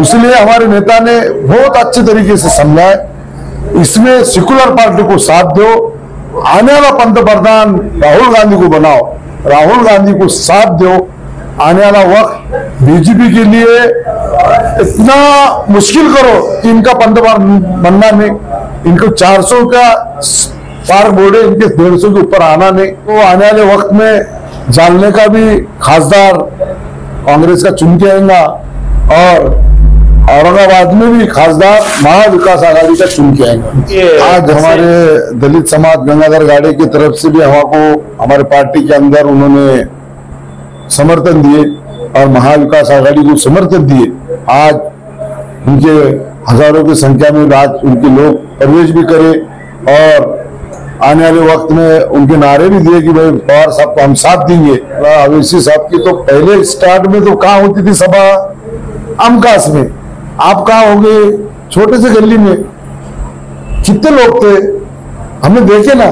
इसलिए हमारे नेता ने बहुत अच्छे तरीके से समझा है, इसमें सेकुलर पार्टी को साथ दो, आने वाला पंतप्रधान राहुल गांधी को बनाओ, राहुल गांधी को साथ दो। आने वाला वक्त बीजेपी के लिए इतना मुश्किल करो कि इनका पंतप्रधान बनना नहीं, इनको 400 का पार बोर्डे, इनके 150 के ऊपर आना नहीं। तो आने वाले वक्त में जालने का भी खासदार कांग्रेस का चुन के आएगा और औरंगाबाद में भी खासदार महाविकास आघाड़ी का चुन के आएगा। आज हमारे दलित समाज गंगाधर गाड़े की तरफ से भी हमको हमारे पार्टी के अंदर उन्होंने समर्थन दिए और महाविकास आघाड़ी को समर्थन दिए। आज उनके हजारों की संख्या में आज उनके लोग प्रवेश भी करे और आने वाले वक्त में उनके नारे भी दिए कि भाई पवार साहब को हम साथ देंगे। अवैसी साहब की तो पहले स्टार्ट में तो कहाँ होती थी सभा, अमकास में, आप कहाँ होंगे छोटे से गली में, कितने लोग थे हमने देखे ना।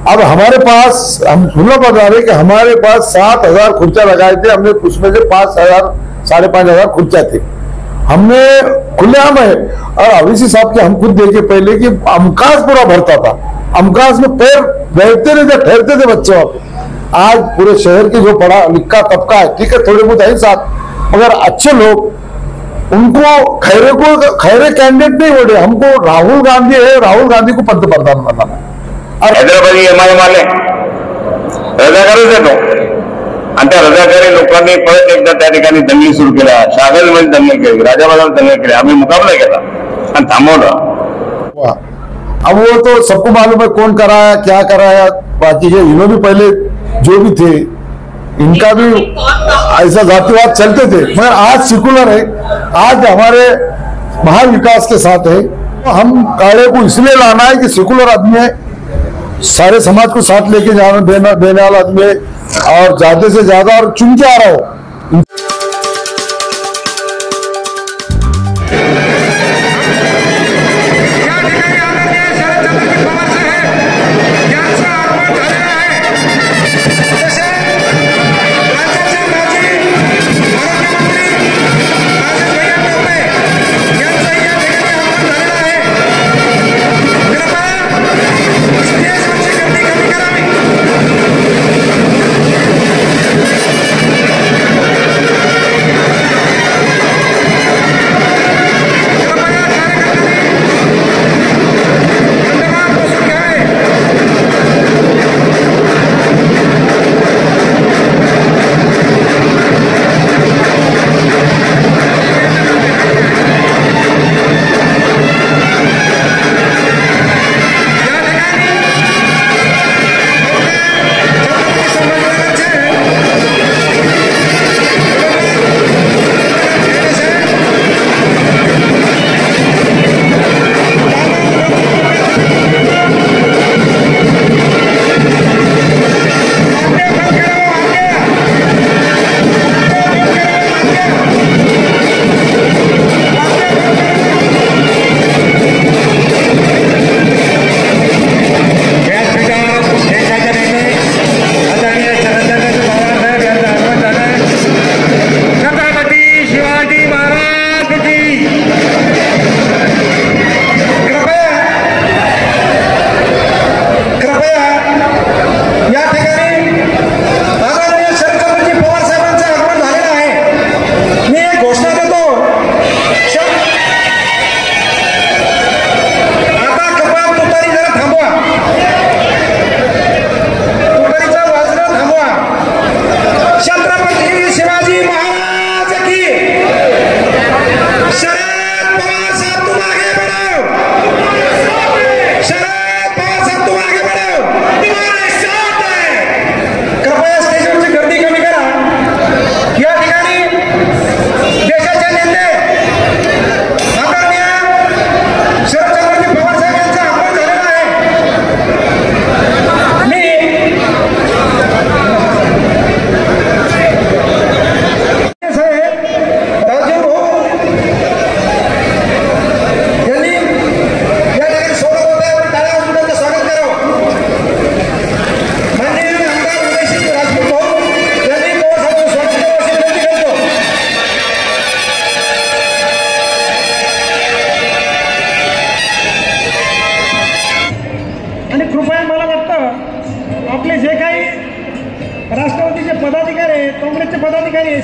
अब हमारे पास, हम खुला बता रहे कि हमारे पास 7,000 खुर्चा लगाए थे हमने, उसमें से 5,000 5,500 खुर्चा थे हमने खुलेआम है। और अवैसी साहब के हम खुद देखे पहले कि अमकास पूरा भरता था, अमकास में पैर बैठते नहीं थे, ठहरते थे बच्चे। आज पूरे शहर के जो पढ़ा लिखा तबका है, ठीक है थोड़े बहुत है साथ, मगर अच्छे लोग, उनको खैरे कैंडिडेट नहीं बोले, हमको राहुल गांधी है, राहुल गांधी को पंतप्रधान बनाना। और हैदराबादी एमआयएम आले रजाकारच येतो आणि त्या रजाकारी लोकांनी परत एकदा त्या ठिकाणी दंगली सुरू केल्या, शागलमध्ये दंगल केली, राजाबाजात दंगल केली, आम्ही मुकाबला केला आणि थांबवलं। अब वो तो सबको मालूम है कौन कराया क्या कराया, बाकी के इन्होंने भी पहले जो भी थे इनका भी ऐसा जातिवाद चलते थे, मगर आज सेकुलर है, आज हमारे महाविकास के साथ है। हम काले को इसलिए लाना है कि सेकुलर आदमी है, सारे समाज को साथ लेके जाना देने वाला आदमी है और ज्यादा से ज्यादा और चुन के आ रहा हो।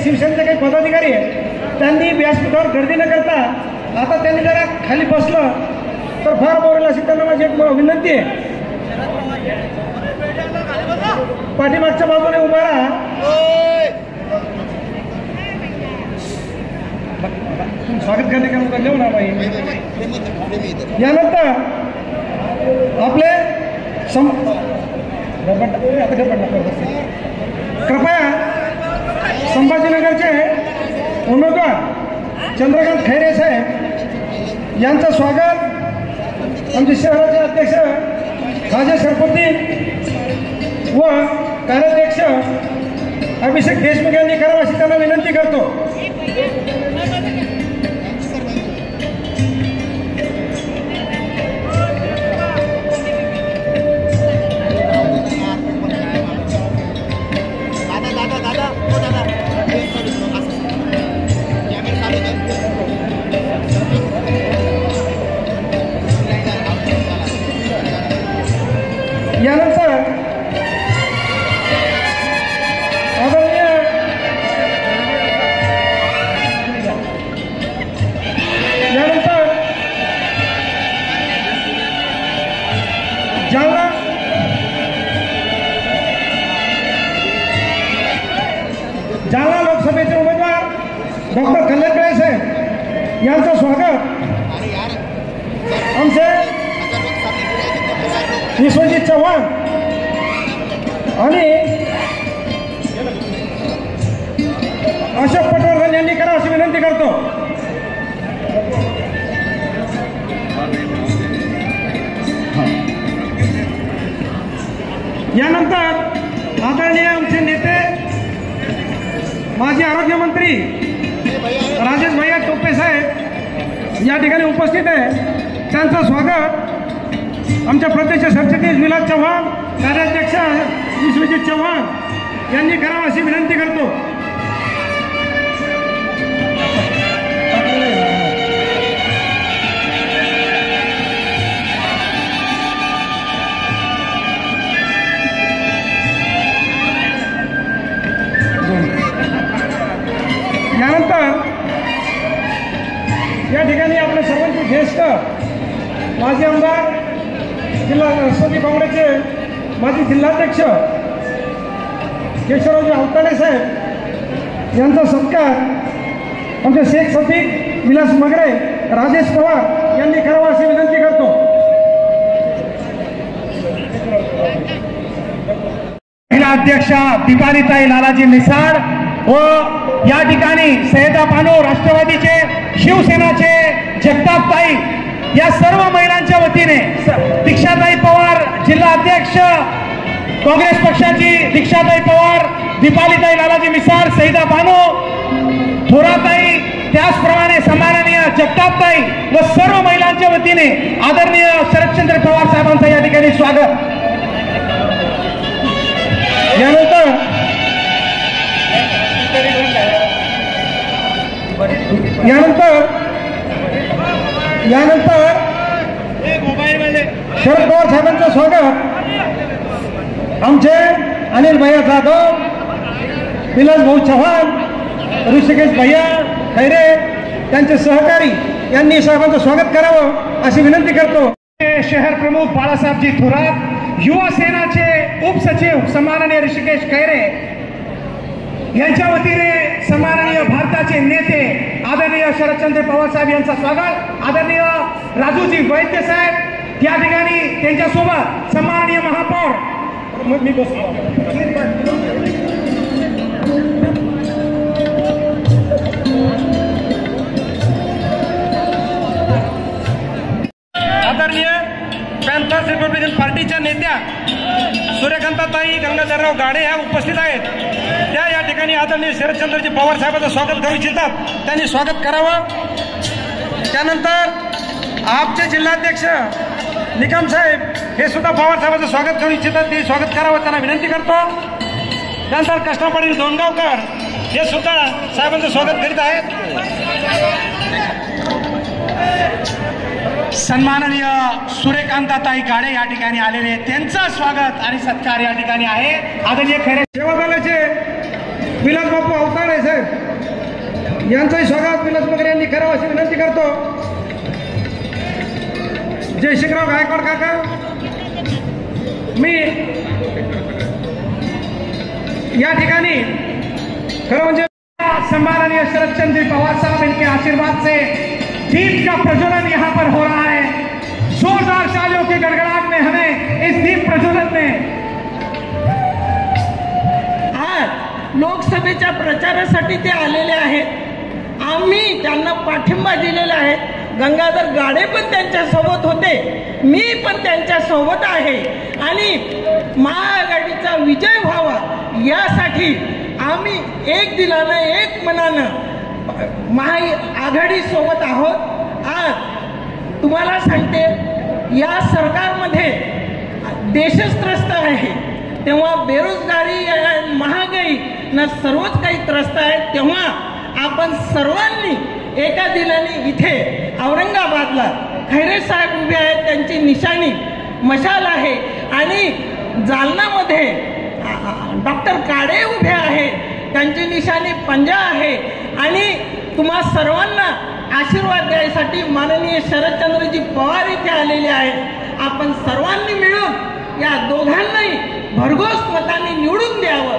शिवसेनेचे काही पदाधिकारी आहेत त्यांनी व्यासपीठावर गर्दी न करता आता त्यांनी जरा खाली बसलं तर फार बरं अशी त्यांना माझी एक विनंती आहे. पाठीमागच्या बाजूने उभा राहा. स्वागत करणे का घेऊ ना बाई. यानंतर आपले कृपया संभाजीनगरचे उमेदवार चंद्रकांत खैरे साहेब यांचं स्वागत आमचे शहराचे अध्यक्ष राजेश सरपती व कार्याध्यक्ष अभिषेक देशमुख यांनी करावं अशी त्यांना विनंती करतो. यानंतर जालना लोकसभेचे उमेदवार डॉक्टर कल्याणकाळे साहेब यांचं स्वागत आमचे विश्वजित चव्हाण आणि अशोक पटवर्धन यांनी करा अशी विनंती करतो. यानंतर आदरणीय आमचे नेते माजी आरोग्यमंत्री राजेश भैया टोपे साहेब या ठिकाणी उपस्थित आहे. त्यांचं स्वागत आमच्या प्रदेश सरचिटणीस विलास चव्हाण कार्याध्यक्ष विश्वजित चव्हाण यांनी करावं अशी विनंती करतो. यानंतर या ठिकाणी आपले सर्वांचे ज्येष्ठ माजी आमदार जिल्हा राष्ट्रवादी काँग्रेसचे माजी जिल्हाध्यक्ष केशवरावजी अवताडे साहेब यांचा सत्कार आमचे शेख सफीक विलास मगरे राजेश पवार यांनी करावा अशी विनंती करतो. अध्यक्षा दीपालीताई लालाजी मिसाळ व या ठिकाणी सैयदा बानो राष्ट्रवादीचे शिवसेनाचे जगतापताई या सर्व महिलांच्या वतीने दीक्षाताई पवार जिल्हा अध्यक्ष काँग्रेस पक्षाची दीक्षाताई पवार दीपालीताई लालाजी मिसाळ सैयदा बानो थोराताई त्याचप्रमाणे सन्माननीय जगतापताई व सर्व महिलांच्या वतीने आदरणीय शरदचंद्र पवार साहेबांचं या ठिकाणी स्वागत. यानंतर शरद पवार साहेबांचं स्वागत आमचे अनिल भैया जाधव विलास भाऊ चव्हाण ऋषिकेश भैया खैरे त्यांचे सहकारी यांनी साहेबांचं स्वागत करावं अशी विनंती करतो. शहर प्रमुख बाळासाहेबजी थोरात युवा सेनाचे उपसचिव सन्माननीय ऋषिकेश खैरे यांच्या वतीने सन्माननीय भारताचे नेते आदरणीय शरदचंद्र पवार साहेब यांचं स्वागत. आदरणीय राजूजी वैद्य साहेब त्या ठिकाणी त्यांच्यासोबत सन्माननीय महापौर मी बसतो. आदरणीय पॅन्थर्स रिपब्लिकन पार्टीच्या नेत्या सूर्यकांताताई गंगाधरराव गाडे ह्या उपस्थित आहेत. त्या या ठिकाणी आदरणीय शरदचंद्रजी पवार साहेबांचं स्वागत करू इच्छितात. त्यांनी स्वागत करावं. त्यानंतर आपचे जिल्हाध्यक्ष निकम साहेब हे सुद्धा पवार साहेबांचं स्वागत करू इच्छितात. ते स्वागत करावं त्यांना विनंती करतो. त्यानंतर कृष्णा पाटील दोनगावकर हे सुद्धा साहेबांचं स्वागत करीत आहेत. सन्माननीय सूर्यकांताताई गाडे या ठिकाणी आलेले त्यांचं स्वागत आणि सत्कार या ठिकाणी आहे. आदरणीय खैरे सेवा दलाचे विलास बापू अवताडे साहेब यांचंही स्वागत विलास मगर यांनी करावं अशी विनंती करतो. जयशिंगराव गायकवाड काका, मी या ठिकाणी खरं म्हणजे सम्माननीय शरदचंद्र पवार साहब, इनके आशीर्वाद से दीप का प्रज्वलन यहाँ पर हो रहा है. जोरदार तालियों के गड़गड़ाहट में हमें इस दीप प्रज्वलन में आज लोकसभेच्या प्रचारासाठी ते आलेले आहेत. आम्ही त्यांना पाठिंबा दिलेला आहे. गंगाधर गाडे पण त्यांच्या सोबत होते, मी पण त्यांच्या सोबत आहे. आणि महाआघाडीचा विजय व्हावा यासाठी आम्ही एक दिलानं एक मनानं महाआघाडी सोबत आहोत. आज तुम्हाला सांगते, या सरकारमध्ये देशच त्रस्त आहे, तेव्हा बेरोजगारी महागाई ना सर्वच काही त्रस्त आहे. तेव्हा आपण सर्वांनी एका दिलाने इथे औरंगाबादला खैरे साहेब उभे आहेत, त्यांची निशाणी मशाल आहे. आणि जालनामध्ये डॉक्टर काळे उभे आहेत, त्यांची निशाणी पंजा आहे. आणि तुम्हा सर्वांना आशीर्वाद द्यायसाठी माननीय शरदचंद्रजी पवार इथे आलेले आहेत. आपण सर्वांनी मिळून या दोघांनाही भरघोस मताने निवडून द्यावं.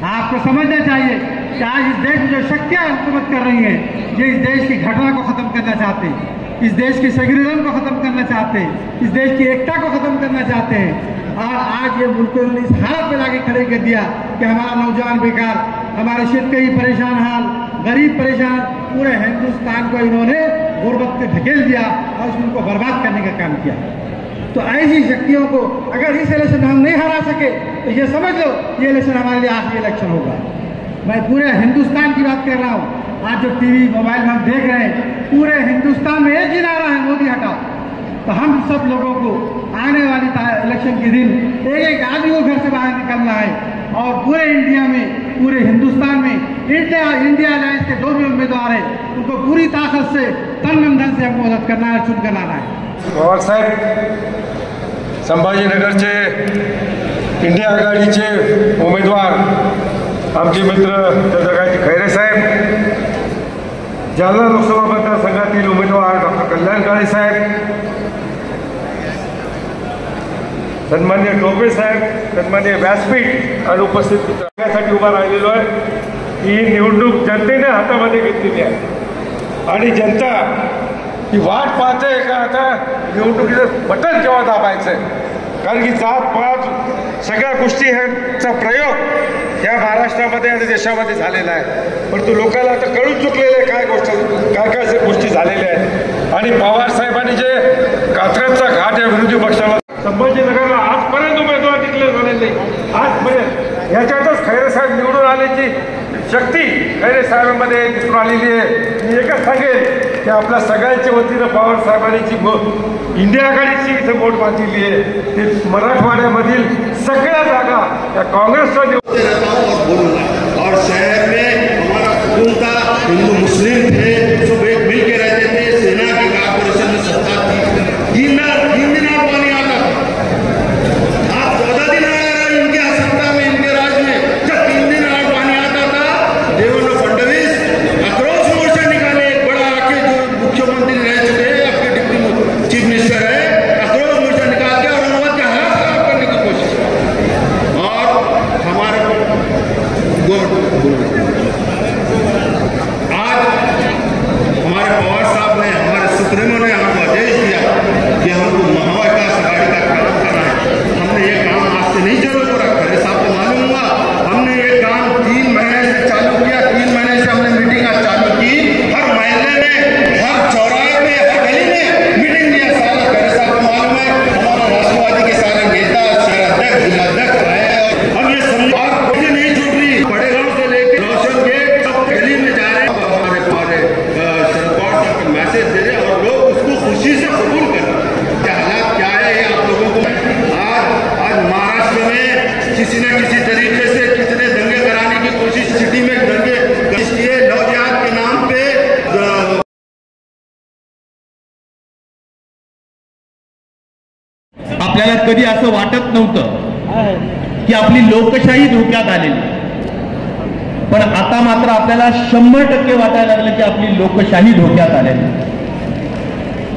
आपको समझना चाहिए कि आज इस देश में जो शक्तियां हुकूमत कर रही हैं, ये इस देश की घटना को खत्म करना चाहते हैं, इस देश की सेक्युलरिज्म को खत्म करना चाहते हैं, इस देश की एकता को खत्म करना चाहते हैं. और आज ये मुल्क को इस हालत में लाके खड़े कर दिया कि हमारा नौजवान बेकार, हमारे शेतकरी परेशान हाल, गरीब परेशान, पूरे हिंदुस्तान को इन्होंने गुर्बत में धकेल दिया और उनको बर्बाद करने का काम किया. तो ऐसी शक्तियों को अगर इस इलेक्शन में हम नहीं हरा सके तो ये समझ लो ये इलेक्शन हमारे लिए आखिरी इलेक्शन होगा. मैं पूरे हिंदुस्तान की बात कर रहा हूँ. आज जो टीवी मोबाइल में हम देख रहे हैं, पूरे हिंदुस्तान में एक ही नारा है, मोदी हटाओ. तो हम सब लोगों को आने वाली इलेक्शन के दिन एक एक आदमी को घर से बाहर निकलना है और पूरे इंडिया में, पूरे हिंदुस्तान में इंडिया अलायंस के जो भी उम्मीदवार हैं उनको पूरी ताकत से तन मन धन से हमको मदद करना है, चुनकर लाना है. पवार साहेब संभाजीनगरचे इंडिया आघाडीचे उमेदवार आमचे मित्र चंद्रकांत खैरे साहेब, जालना लोकसभा मतदारसंघातील उमेदवार डॉक्टर कल्याण काळे साहेब, सन्मान्य टोपे साहेब, सन्मान्य व्यासपीठ आणि उपस्थित मित्रांसाठी उभा राहिलेलो आहे. ही निवडणूक जनतेने हातामध्ये घेतलेली आहे आणि जनता ही वाट पाहते का आता निवडणुकीचं बटन केव्हा दाबायचं आहे. कारण की जात पात सगळ्या गोष्टी ह्याचा प्रयोग या महाराष्ट्रामध्ये आणि देशामध्ये झालेला आहे. परंतु लोकांना आता कळून चुकलेलं आहे काय काय गोष्टी झालेल्या आहेत. आणि पवार साहेबांनी जे कात्रजचा घाट या विरोधी पक्षाला संभाजीनगरला आजपर्यंत उमेदवार टिकले झालेले नाही. आजपर्यंत याच्यातच खैरे साहेब निवडून आल्याची शक्ती खैरे साहेबांमध्ये दिसून आलेली आहे. मी एकच सांगेन की आपल्या सगळ्यांच्या वतीनं पवार साहेबांनी जी इंडिया आघाडीची इथे वोट बांधलेली आहे, ते मराठवाड्यामधील सगळ्या जागा त्या काँग्रेसच्या और शहर में हमारा सुकून था, हिंदू मुस्लिम थे, सब एक मिल के रहते थे. सेना की कॉर्पोरेशन में सत्ता थी, 3 दिन और पानी आता था. आज 14 दिन आ रहा है इनके सत्ता में, इनके राज में. जब 3 दिन और पानी आता था, देवेंद्र फडणवीस आक्रोश मोर्चा निकाले. एक बड़ा आके जो मुख्यमंत्री रह चुके हैं, आपके डिप्टी चीफ मिनिस्टर है, आक्रोश मोर्चा निकाल के औरंगाबाद का हालात खराब करने की कोशिश की. और हमारे आज हमारे पवार साहब ने, हमारे सुप्रीमो ने हमको आदेश दिया कि हमको महाविकास आघाड़ी का काम करना है. हमने ये काम आज से नहीं चालू करा, खैरे साहब को मालूम हुआ. हमने ये काम 3 महीने से चालू किया. 3 महीने से हमने मीटिंग आज चालू की. हर महल्ले में, हर चौराहे में, हर गली में मीटिंग दिया. सारा खैरे साहब को मालूम है. हमारा राष्ट्रवादी के सारे नेता, शहर अध्यक्ष, जिलाध्यक्ष आए. हम ये समझ मुझे नहीं छूट रही. बड़े गांव से लेकर रोशन गेट सब गली में जा रहे हैं. हमारे शरद पवार साहब को मैसेज दे रहे और लोग उसको खुशी से कबूल कर रहे हैं. क्या हालात क्या है ये आप लोगों को आज महाराष्ट्र में किसी न किसी तरीके से कितने दंगे कराने की कोशिश, सिटी में दंगे किए नौजवान के नाम पे. आपल्याला कधी असं वाटत नव्हतं की आपली लोकशाही धोक्यात आलेली. पण आता मात्र आपल्याला 100% वाटायला लागलं की आपली लोकशाही धोक्यात आलेली,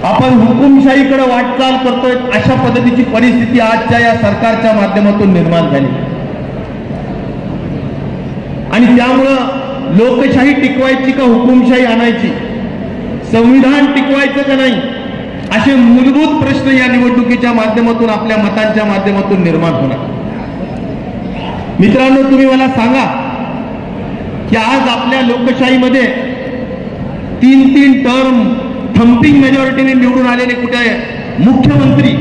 आपण हुकुमशाहीकडे वाटचाल करतोय, अशा पद्धतीची परिस्थिती आजच्या या सरकारच्या माध्यमातून निर्माण झाली. आणि त्यामुळं लोकशाही टिकवायची का हुकुमशाही आणायची, संविधान टिकवायचं का नाही, असे मूलभूत प्रश्न या निवडणुकीच्या माध्यमातून आपल्या मतांच्या माध्यमातून निर्माण होणार. मित्रांनो, तुम्ही मला सांगा की आज आपल्या लोकशाहीमध्ये 3 टर्म थम्पिंग मेजॉरिटीने निवडून आलेले कुठे मुख्यमंत्री,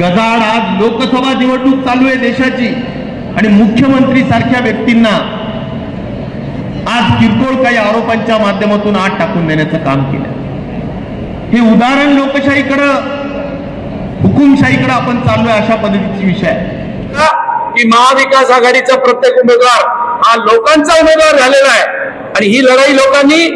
गदाड आज लोकसभा निवडणूक चालू आहे देशाची आणि मुख्यमंत्री सारख्या व्यक्तींना आज किरकोळ काही आरोपांच्या माध्यमातून आत टाकून देण्याचं काम केलं. हे उदाहरण लोकशाहीकडं हुकुमशाहीकडे आपण चाललोय अशा पद्धतीचे विषय आहे की महाविकास आघाडीचा प्रत्येक उमेदवार हा लोकांचा उमेदवार झालेला आहे आणि ही लढाई लोकांनी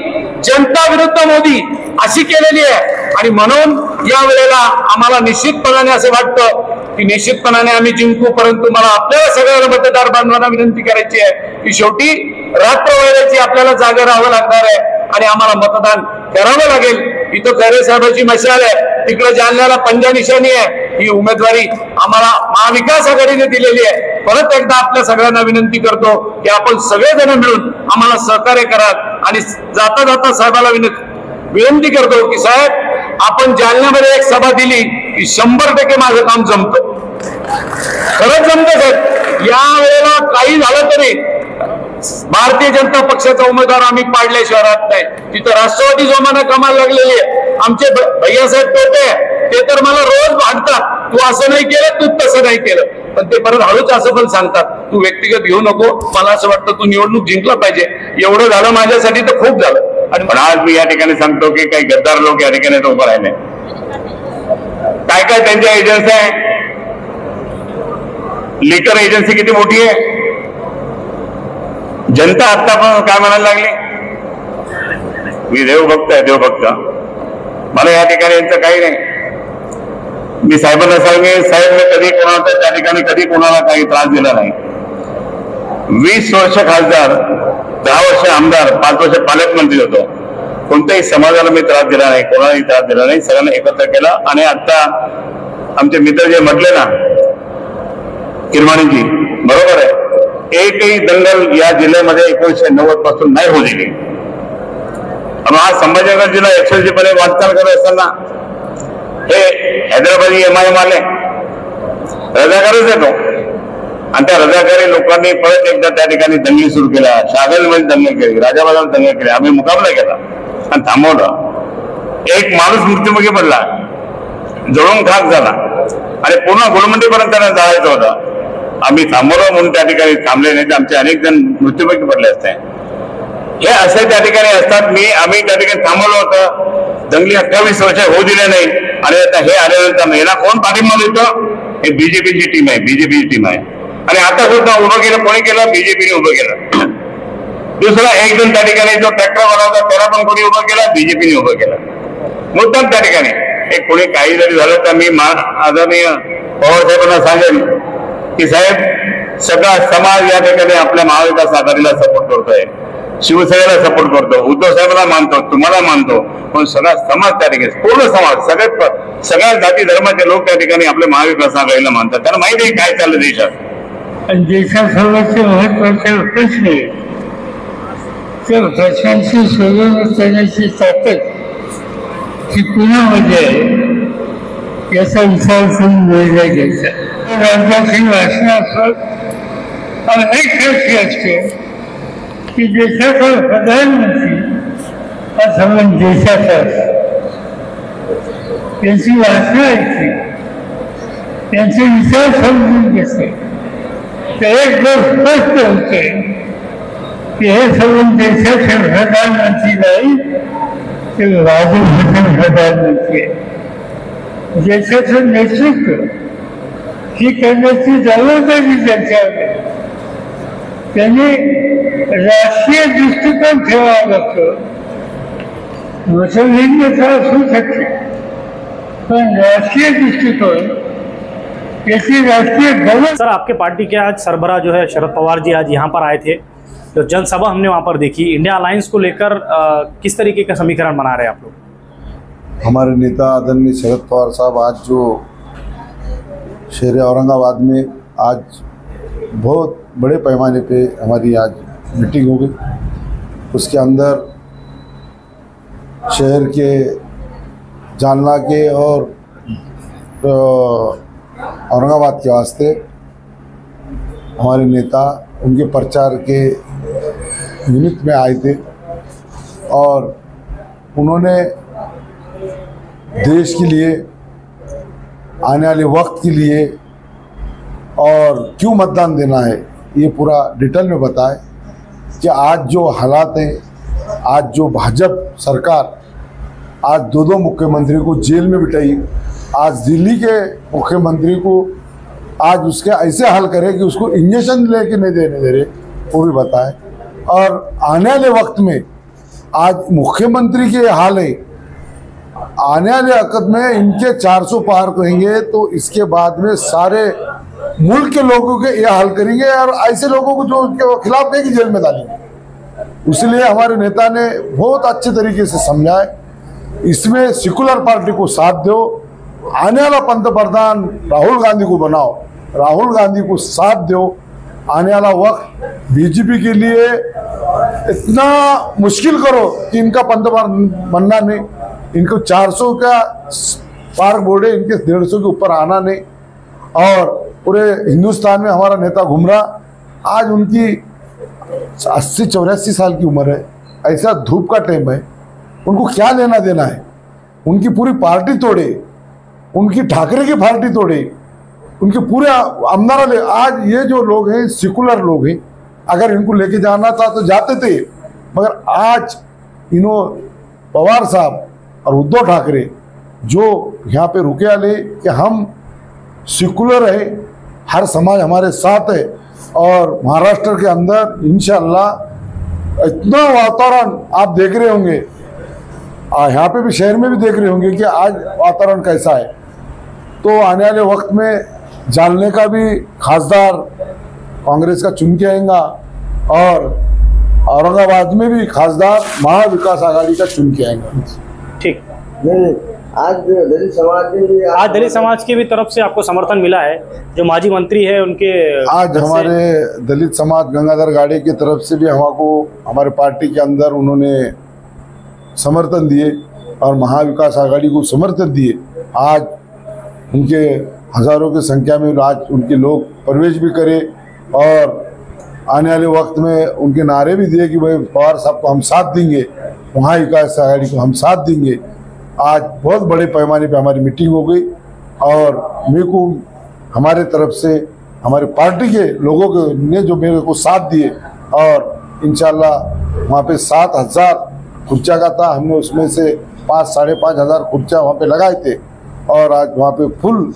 जनता विरुद्ध मोदी अशी केलेली आहे. आणि म्हणून या वेळेला आम्हाला निश्चितपणाने असे वाटतं की निश्चितपणाने आम्ही जिंकू, परंतु मला आपल्याला सगळ्या मतदार बांधवांना विनंती करायची आहे की शेवटी रात्र वेळेची आपल्याला जागे राहावं लागणार आहे आणि आम्हाला मतदान करावं लागेल. इथं खैरे साहेबांची मशाल आहे, तिकडे जालन्याला पंजा निशाणी आहे. ही उमेदवारी आम्हाला महाविकास आघाडीने दिलेली आहे. परत एकदा आपल्या सगळ्यांना विनंती करतो की आपण सगळेजण मिळून आम्हाला सहकार्य करा आणि जाता जाता साहेबाला विनंती करतो की साहेब, आपण जालन्यामध्ये एक सभा दिली की 100% माझं काम जमतं, खरंच जमतं साहेब. या वेळेला काही झालं तरी भारतीय जनता पक्षाचा उमेदवार आम्ही पाडल्याशिवाय राहत नाही. तिथं राष्ट्रवादी जोमाने कमाल लागलेली आहे. आमचे भैयासाहेब टोपे ते तर मला रोज भांडतात, तू असं नाही केलं, तू तसं नाही केलं, पण ते परत हळूच असं पण सांगतात, तू व्यक्तिगत घेऊ नको, मला असं वाटतं तू निवडणूक जिंकला पाहिजे. एवढं झालं माझ्यासाठी तर खूप झालं. आणि पण आज मी या ठिकाणी सांगतो की काही गद्दार लोक या ठिकाणी उभं राहिले. काय काय त्यांच्या एजन्सी आहे, लिकर एजन्सी किती मोठी आहे. जनता आता पण काय म्हणायला लागली, मी देवभक्त आहे, देवभक्त. मला या ठिकाणी यांचं काही नाही. मी साहेबांना सांगेन, साहेब मी कधी कोणाचा त्या ठिकाणी कधी कोणाला काही त्रास दिला नाही. 20 वर्ष खासदार, 10 वर्ष आमदार, 5 वर्ष पालकमंत्री होतो. कोणत्याही समाजाला मी त्रास दिला नाही, कोणालाही त्रास दिला नाही. सगळ्यांना एकत्र केला. आणि आता आमचे मित्र जे म्हटले ना, किरमाणीजी, बरोबर आहे, एकही दंगल या जिल्ह्यामध्ये 1990 पासून नाही होऊ दिली. आज संभाजीनगर जिल्हा यशस्वीपणे वाटचाल करत असताना हे हैदराबादी MIM आले, रजाकारच येतो आणि त्या रजाकारी लोकांनी परत एकदा त्या ठिकाणी दंगली सुरू केल्या. शागलमध्ये दंगल केली, राजाबाजाला दंगल केली. आम्ही मुकाबला केला आणि थांबवलं. एक माणूस मृत्युमुखी पडला, जळून खाक झाला आणि पूर्ण गुलमंडीपर्यंत त्यांना जायचं होतं. आम्ही थांबवलं म्हणून त्या ठिकाणी थांबले, नाही तर आमचे अनेक जण मृत्युमुखी पडले असते. हे असे त्या ठिकाणी असतात. आम्ही त्या ठिकाणी थांबवलं होतं. दंगली 28 वर्ष होऊ दिले नाही आणि आता हे आल्यानंतर याला कोण पाठिंबा देतो? हे बीजेपीची टीम आहे, बीजेपीची टीम आहे. आणि आता सुद्धा उभं केलं, कोणी केलं? बीजेपीने उभं केलं. दुसरा एक जण त्या ठिकाणी जो ट्रॅक्टरवाला होता त्याला पण कोणी उभं केलं? बीजेपीने उभं केलं. मुद्दाम त्या ठिकाणी एक कोणी काही जरी झालं तर मी आदरणीय पवार साहेबांना सांगेन की साहेब, सगळा समाज या ठिकाणी आपल्या महाविकास आघाडीला सपोर्ट करतोय, शिवसेनेला सपोर्ट करतो, उद्धव साहेबांना मानतो, तुम्हाला मानतो, पण सगळा समाज त्या ठिकाणी, पूर्ण समाज, सगळ्या जाती धर्माचे लोक त्या ठिकाणी आपल्या महाविकास आघाडीला मानतात. त्यांना माहिती आहे काय चाललं देशात. आणि देशासोबतचे महत्वाचे प्रश्न आहे, त्या प्रश्नांची सोडवणूक करण्याची ताकद ही कुणामध्ये आहे याचा विचार करून बोलला घ्यायचा. राज्यातील भाषणं असत अनेक गोष्टी असते की देशाचा प्रधानमंत्री हा संबंध देशाचा असतो. त्यांची भाषणं ऐकते, त्यांचे विचार समजून घेते, तर एक गोष्ट स्पष्ट होते की हे संबंध देशाचे प्रधानमंत्री नाही, ते राजभूषण प्रधानमंत्री आहे. देशाचं नेतृत्व ही करण्याची जबाबदारी त्यांच्यावर आहे. त्यांनी राष्ट्रीय दृष्टिकोन ठेवावा लागतो. मतभिन्नता असू शकते, पण राष्ट्रीय दृष्टिकोन याची राष्ट्रीय गवर्नन्स. सर, आपके पार्टी के आज सरबराह जो है शरद पवार जी आज यहाँ पर आए थे जो जनसभा हमने वहाँ पर देखी, इंडिया अलायंस को लेकर किस तरीके का समीकरण बना रहे हैं आप लोग? हमारे नेता आदरणीय शरद पवार साहब आज जो शहर औरंगाबाद में आज बहुत बड़े पैमाने पे हमारी आज मीटिंग हो गई। उसके अंदर शहर के जालना के और औरंगाबाद के वास्ते हमारे नेता उनके प्रचार के निमित्त में आए थे और उन्होंने देश के लिए आने वाले वक्त के लिए और क्यों मतदान देना है ये पूरा डिटेल में बताए कि आज जो हालात हैं, आज जो भाजपा सरकार आज दो मुख्यमंत्री को जेल में बिठाई, आज दिल्ली के मुख्यमंत्री को आज उसके ऐसे हाल करे कि उसको इंजेक्शन लेके नहीं देने दे रहे, वो भी बताए। और आने वाले वक्त में आज मुख्यमंत्री के हाल है, आने वाले वक्त में इनके 400 पार करेंगे तो इसके बाद में सारे मुल्क के लोगों के ये हाल करेंगे और ऐसे लोगों को जो उनके खिलाफ नहीं जेल में डालेंगे। इसलिए हमारे नेता ने बहुत अच्छे तरीके से समझाए, इसमें सेकुलर पार्टी को साथ दो, आने वाला पंतप्रधान राहुल गांधी को बनाओ, राहुल गांधी को साथ दो। आने वाला वक्त बीजेपी के लिए इतना मुश्किल करो कि इनका पंतप्रधान बनना नहीं, इनको 400 का पार बोर्ड है, इनके 150 के ऊपर आना नहीं। और पूरे हिंदुस्तान में हमारा नेता घूम रहा, आज उनकी 80-84 साल की उम्र है, ऐसा धूप का टाइम है, उनको क्या लेना देना है? उनकी पूरी पार्टी तोड़े, उनकी ठाकरे की पार्टी तोड़े, उनके पूरे आमदार ले। आज ये जो लोग हैं सेकुलर लोग हैं, अगर इनको लेके जाना था तो जाते थे, मगर आज इन्हों पवार साहब और उद्धव ठाकरे जो यहाँ पे रुके आले कि हम सेकुलर है, हर समाज हमारे साथ है और महाराष्ट्र के अंदर इंशाअल्लाह इतना वातावरण आप देख रहे होंगे, यहाँ पे भी शहर में भी देख रहे होंगे कि आज वातावरण कैसा है। तो आने वाले वक्त में जानने का भी खासदार कांग्रेस का चुन के आएगा और औरंगाबाद में भी खासदार महाविकास आघाड़ी का चुन के आएगा। ठीक, आज दलित समाज की भी तरफ से आपको समर्थन मिला है, जो माजी मंत्री है उनके आज हमारे दलित समाज गंगाधर गाड़े की तरफ से भी हमको हमारे पार्टी के अंदर उन्होंने समर्थन दिए और महाविकास आघाड़ी को समर्थन दिए। आज उनके हजारों की संख्या में आज उनके लोग प्रवेश भी करे और आने वाले वक्त में उनके नारे भी दिए कि भाई पवार साहब को हम साथ देंगे, महाविकास आघाड़ी को हम साथ देंगे। आज बहुत बड़े पैमाने पे हमारी मीटिंग हो गई और मेरे को हमारे तरफ से हमारे पार्टी के लोगों के ने जो मेरे को साथ दिए और इंशाल्लाह वहाँ पे 7,000 खुर्चा का था, हमने उसमें से 5-5.5 हज़ार खुर्चा वहाँ पे लगाए थे और आज वहाँ पे फुल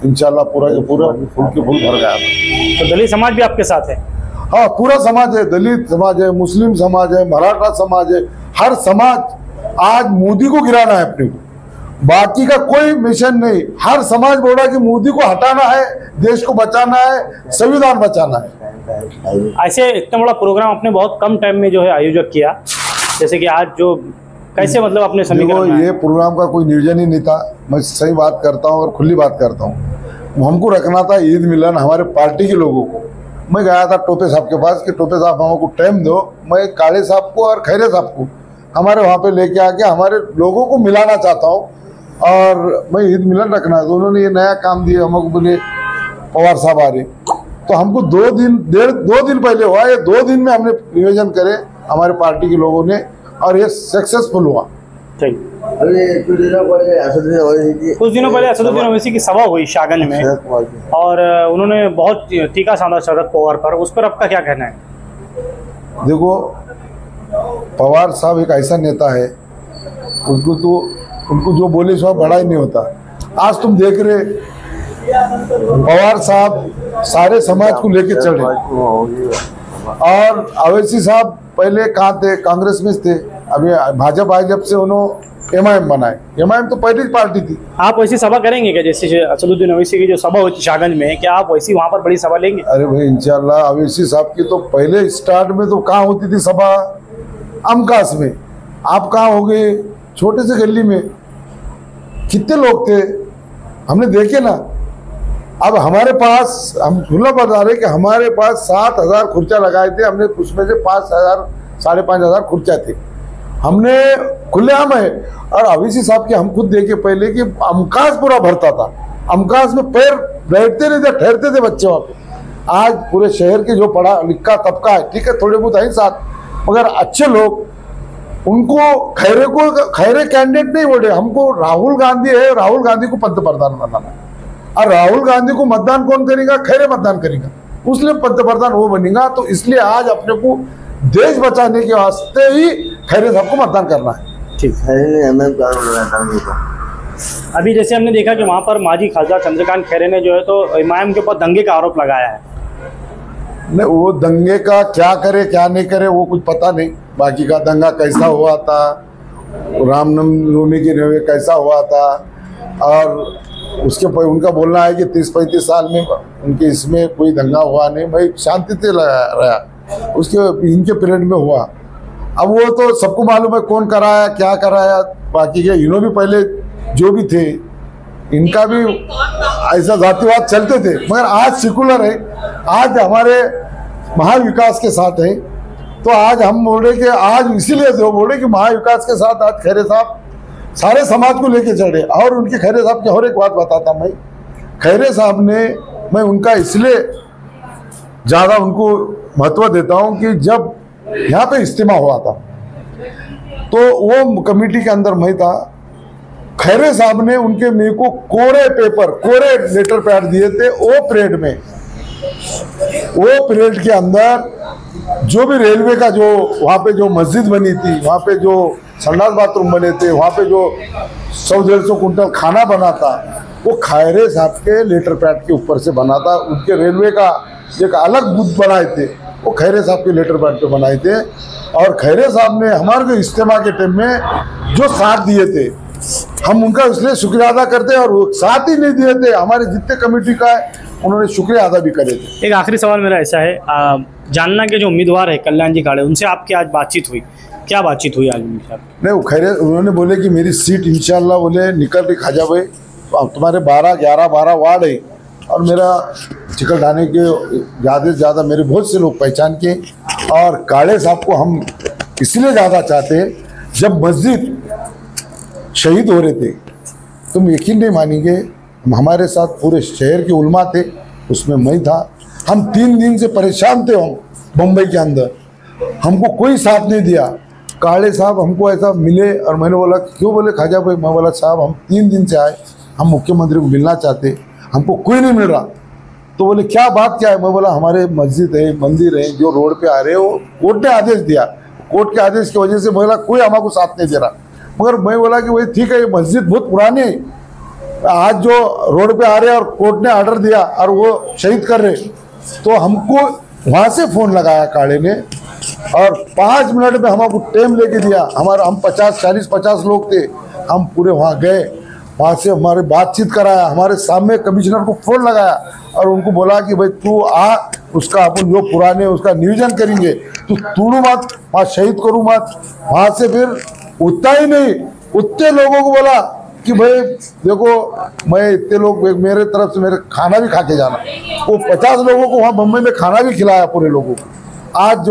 इंशाल्लाह पूरा के पूरा फुल के फुल भर गया। तो दलित समाज भी आपके साथ है? हाँ, पूरा समाज है, दलित समाज है, मुस्लिम समाज है, मराठा समाज है, हर समाज। आज मोदी को गिराना है अपने को, बाकी का कोई मिशन नहीं। हर समाज बोला कि मोदी को हटाना है, देश को बचाना है, संविधान बचाना है। ऐसे इतना बड़ा प्रोग्राम आपने बहुत कम टाइम में जो है आयोजक किया, जैसे कि आज जो कैसे मतलब अपने समीकरण ये प्रोग्राम का कोई नियोजन ही नहीं था। मैं सही बात करता हूँ और खुली बात करता हूँ। हमको रखना था ईद मिलन हमारे पार्टी के लोगों को। मैं गया था टोपे साहब के पास कि टोपे साहब हमको टाइम दो, मैं काले साहब को और खैरे साहब को हमारे वहाँ पे लेके आके हमारे लोगों को मिलाना चाहता हूँ और मैं ईद मिलन रखना है। तो उन्होंने ये नया काम दिया, हमको बोले पवार साहब आ रहे, तो हमको 2 दिन पहले हुआ, ये 2 दिन में हमने नियोजन करे हमारे पार्टी के लोगों ने और ये सक्सेसफुल हुआ। कुछ दिनों पहले असदुद्दीन ओवैसी की सभा हुई शाहगंज में और उन्होंने बहुत टीका साधा शरद पवार पर, उस पर आपका क्या कहना है? देखो, पवार साहब एक ऐसा नेता है, उनको जो बोले सो बड़ा ही नहीं होता। आज तुम देख रहे पवार साहब सारे समाज को लेके चल रहे और ओवैसी साहब पहले कहाँ थे? कांग्रेस में थे, अभी भाजपा जब से उन्होंने MIM बनाए, MIM तो पहली पार्टी थी। आप वैसी सभा करेंगे क्या, जैसे असदुद्दीन ओवैसी की जो सभा होती शाहगंज में, क्या आप वैसी वहां पर बड़ी सभा लेंगे? अरे भाई इंशाल्लाह, ओवैसी साहब की तो पहले स्टार्ट में तो कहाँ होती थी सभा, अमकास में। आप कहाँ हो गए, छोटे से गली में कितने लोग थे, हमने देखे ना। अब हमारे पास, हम खुला बता रहे कि हमारे पास 7,000 खुर्चा लगाए थे हमने, उसमें से 5,000 साढ़े 5,000 खुर्चा थे, हमने खुलेआम है। और ओवैसी साहब के हम खुद देखे पहले कि अमकास पूरा भरता था, अमकास में पैर बैठते नहीं थे, ठहरते थे बच्चे वहाँ पे। आज पूरे शहर के जो पढ़ा लिखा तबका है, ठीक है थोड़े बहुत है साथ, मगर अच्छे लोग, उनको खैरे कैंडिडेट नहीं बोले, हमको राहुल गांधी है, राहुल गांधी को पंतप्रधान बनाना है। और राहुल गांधी को मतदान कौन करेगा, खैरे मतदान करेगा, उसलिए पंतप्रधान वो बनेगा। तो इसलिए आज अपने को देश बचाने के वास्ते ही खैरे साहब को मतदान करना है। ठीक है। अभी जैसे हमने देखा कि वहाँ पर माजी खासदार चंद्रकांत खैरे ने जो है तो MIM के ऊपर दंगे का आरोप लगाया है। नहीं, वो दंगे का क्या करे क्या नहीं करे वो कुछ पता नहीं, बाकी का दंगा कैसा हुआ था, रामनवमी के नवे कैसा हुआ था, और उसके उनका बोलना है कि 30-35 साल में उनके इसमें कोई दंगा हुआ नहीं, भाई शांति से रहा, उसके इनके पीरियड में हुआ। अब वो तो सबको मालूम है कौन कराया क्या कराया, बाकी के इन्हों भी पहले जो भी थे इनका भी ऐसा जातिवाद चलते थे, मगर आज सेकुलर है, आज हमारे महाविकास के साथ है। तो आज हम बोल रहे कि आज इसीलिए जो बोल रहे कि महाविकास के साथ आज खैरे साहब सारे समाज को लेके चढ़े। और उनके खैरे साहब की और एक बात बताता मैं, खैरे साहब ने, मैं उनका इसलिए ज़्यादा उनको महत्व देता हूं कि जब यहाँ पे इज्तिमा हुआ था तो वो कमेटी के अंदर मैं था, खैरे साहब ने उनके मेरे को कोरे लेटर पैड दिए थे। वो परेड के अंदर जो भी रेलवे का जो वहाँ पे जो मस्जिद बनी थी, वहाँ पे जो संडास बाथरूम बने थे, वहाँ पे जो 100-150 कुंटल खाना बना था, वो खैरे साहब के लेटर पैड के ऊपर से बना था। उनके रेलवे का एक अलग बूथ बनाए थे, वो खैरे साहब के लेटर पैड पे बनाए थे। और खैरे साहब ने हमारे को इज्तिमा के टाइम में जो साथ दिए थे, हम उनका इसलिए शुक्रिया अदा करते हैं। और वो साथ ही नहीं दिए थे, हमारे जितने कमेटी का है उन्होंने शुक्रिया अदा भी करे थे। एक आखिरी सवाल मेरा ऐसा है, जानना के जो उम्मीदवार है कल्याण जी काड़े, उनसे आपकी आज बातचीत हुई, क्या बातचीत हुई आज उनके साथ? नहीं, वो खैरे उन्होंने बोले कि मेरी सीट इंशाल्लाह बोले निकल रही खाजा भाई, तुम्हारे 12 वार्ड है और मेरा चिकल ढाने के ज़्यादा से ज़्यादा मेरे बहुत से लोग पहचान के। और काड़े साहब को हम इसलिए ज़्यादा चाहते, जब मस्जिद शहीद हो रहे थे तुम यकीन नहीं मानेंगे, हमारे साथ पूरे शहर के उलमा थे, उसमें मैं था। हम 3 दिन से परेशान थे बम्बई के अंदर, हमको कोई साथ नहीं दिया। काड़े साहब हमको ऐसा मिले और मैंने बोला क्यों, बोले खाजा भाई, मैं बोला साहब हम 3 दिन से आए, हम मुख्यमंत्री को मिलना चाहते, हमको कोई नहीं मिल रहा। तो बोले क्या बात क्या है, मैं बोला हमारे मस्जिद है मंदिर है जो रोड पे आ रहे हो, कोर्ट ने आदेश दिया, कोर्ट के आदेश की वजह से बोला कोई हमारे साथ नहीं दे रहा। मगर मैं बोला कि वही ठीक है, ये मस्जिद बहुत पुरानी है, आज जो रोड पे आ रहे हैं और कोर्ट ने ऑर्डर दिया और वो शहीद कर रहे, तो हमको वहाँ से फ़ोन लगाया काड़े ने और 5 मिनट में हमको टाइम लेके दिया। हम 40-50 लोग थे, हम पूरे वहाँ गए, वहाँ से हमारे बातचीत कराया, हमारे सामने कमिश्नर को फ़ोन लगाया और उनको बोला कि भाई तू आ, उसका अपन जो पुराने उसका नियोजन करेंगे, तू तोड़ू मत, वहाँ शहीद करूँ मत। वहाँ से फिर उतना ही नहीं, उतने लोगों को बोला कि भाई देखो मैं इतने लोग मेरे तरफ से मेरे खाना भी खा के जाना। वो 50 लोगों को वहाँ बम्बई में खाना भी खिलाया पूरे लोगों को। आज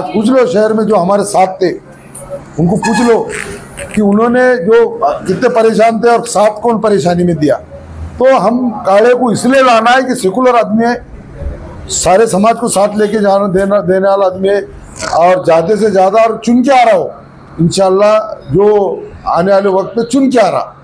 पूछ लो शहर में जो हमारे साथ थे उनको पूछ लो कि उन्होंने जो कितने परेशान थे और साथ कौन परेशानी में दिया। तो हम काड़े को इसलिए लाना है कि सेकुलर आदमी है, सारे समाज को साथ लेके देने वाला आदमी है और ज़्यादा से ज़्यादा और चुन के आ रहा हो, इंशाल्लाह जो आने वाले वक्त पे चुन के आ रहा।